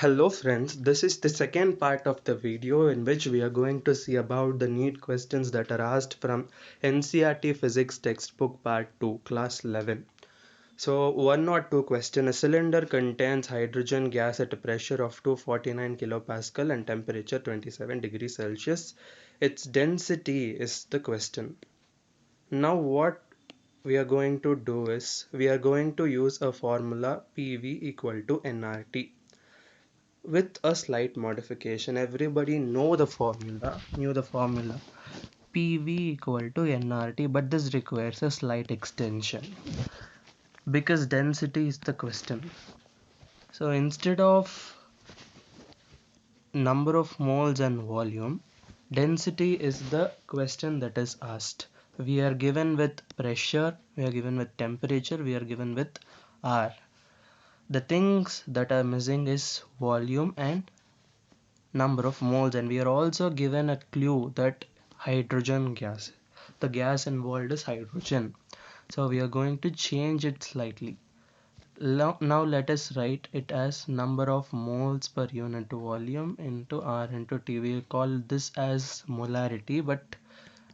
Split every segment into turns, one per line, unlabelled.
Hello friends, this is the second part of the video in which we are going to see about the NEET questions that are asked from NCERT Physics textbook part 2 class 11. So one or two question, a cylinder contains hydrogen gas at a pressure of 249 kilopascal and temperature 27 degrees Celsius. Its density is the question. Now what we are going to do is we are going to use a formula PV equal to nRT with a slight modification. Everybody knew the formula PV equal to nRT, but this requires a slight extension because density is the question. So instead of number of moles and volume, density is the question that is asked. We are given with pressure, we are given with temperature, we are given with R. The things that are missing is volume and number of moles, and we are also given a clue that hydrogen gas, the gas involved is hydrogen, so we are going to change it slightly. Now let us write it as number of moles per unit volume into R into T. We call this as molarity, but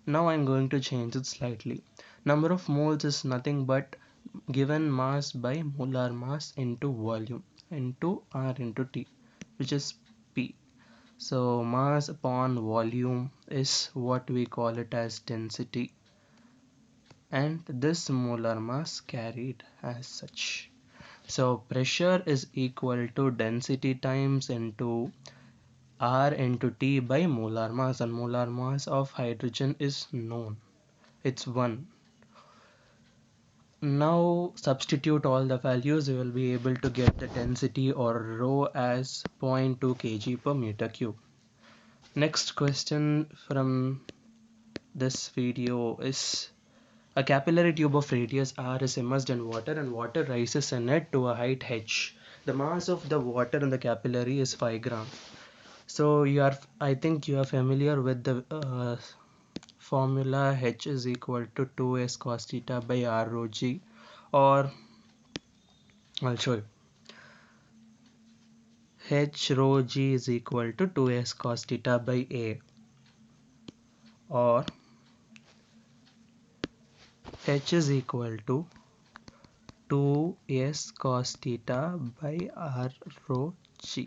now I'm going to change it slightly. Number of moles is nothing but given mass by molar mass into volume into R into T, which is P. So mass upon volume is what we call it as density, and this molar mass carried as such. So pressure is equal to density times into R into T by molar mass, and molar mass of hydrogen is known. It's 1. Now substitute all the values, you will be able to get the density or rho as 0.2 kg per meter cube. Next question from this video is: a capillary tube of radius r is immersed in water and water rises in it to a height h. The mass of the water in the capillary is 5 gram. So I think you are familiar with the formula h is equal to 2s cos theta by r rho g, or I'll show you. H rho g is equal to 2s cos theta by a, or h is equal to 2s cos theta by r rho g,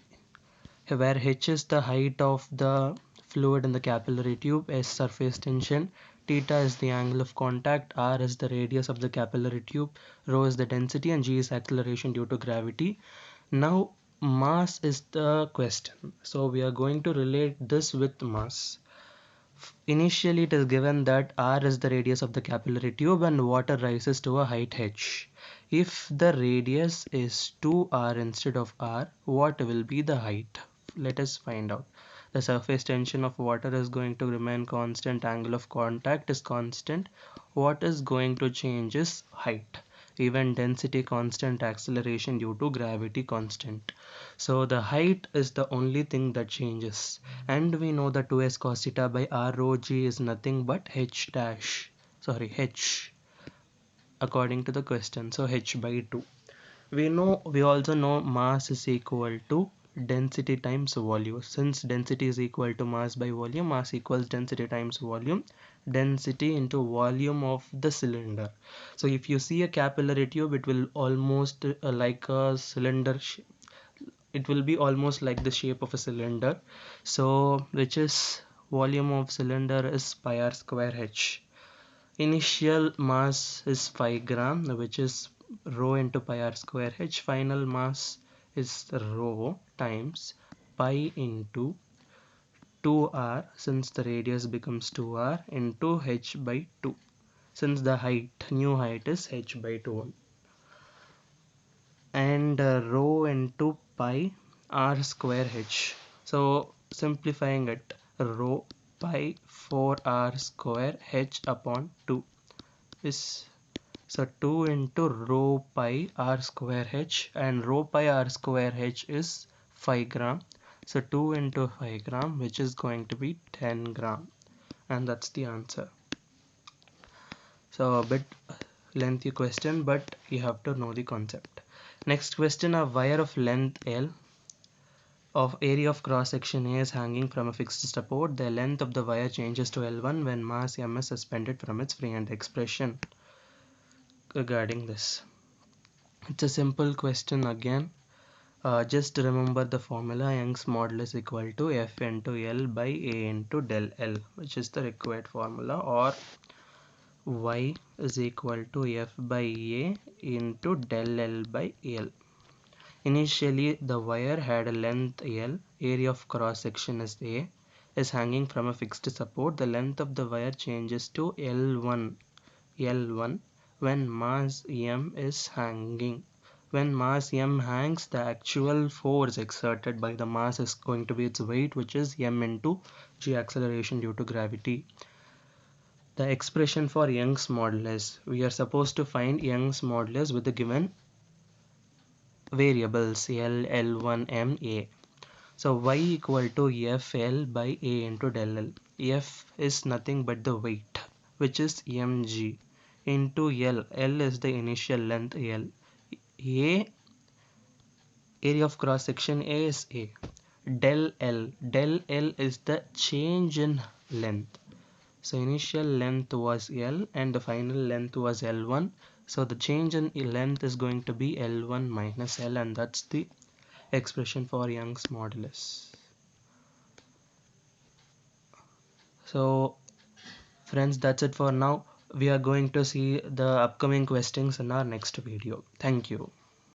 where h is the height of the fluid in the capillary tube, s surface tension, theta is the angle of contact, r is the radius of the capillary tube, rho is the density, and g is acceleration due to gravity. Now mass is the question, so we are going to relate this with mass. Initially it is given that r is the radius of the capillary tube and water rises to a height h. If the radius is 2r instead of r, what will be the height? Let us find out. The surface tension of water is going to remain constant, angle of contact is constant. What is going to change is height. Even density constant, acceleration due to gravity constant. So the height is the only thing that changes, and we know that 2s cos theta by r rho g is nothing but h according to the question, so h by 2. We also know mass is equal to density times volume. Since density is equal to mass by volume, mass equals density times volume, density into volume of the cylinder. So if you see a capillary tube, it will almost like a cylinder, it will be almost like the shape of a cylinder, so which is volume of cylinder is pi r square h. Initial mass is 5 gram, which is rho into pi r square h. Final mass is rho times pi into 2r, since the radius becomes 2r, into h by 2, since the new height is h by 2, and rho into pi r square h. So simplifying it, rho pi 4r square h upon 2 is, so 2 into rho pi r square h, and rho pi r square h is 5 gram, so 2 into 5 gram, which is going to be 10 gram, and that's the answer. So a bit lengthy question, but you have to know the concept. Next question: a wire of length L of area of cross section A is hanging from a fixed support, the length of the wire changes to L1 when mass M is suspended from its free end. Expression regarding this. It's a simple question again. Just remember the formula. Young's modulus equal to F into L by A into del L, which is the required formula, or Y is equal to F by A into del L by L. Initially, the wire had a length L, area of cross section is A, is hanging from a fixed support. The length of the wire changes to L1 when mass M is hanging. When mass M hangs, the actual force exerted by the mass is going to be its weight, which is M into g acceleration due to gravity. The expression for Young's modulus. We are supposed to find Young's modulus with the given variables L, L1, M, A. So Y equal to FL by A into del L. F is nothing but the weight, which is mg, into L. L is the initial length L. A, area of cross section A is A. Del L. Del L is the change in length. So initial length was L and the final length was L1. So the change in length is going to be L1 minus L, and that's the expression for Young's modulus. So friends, that's it for now. We are going to see the upcoming questions in our next video. Thank you.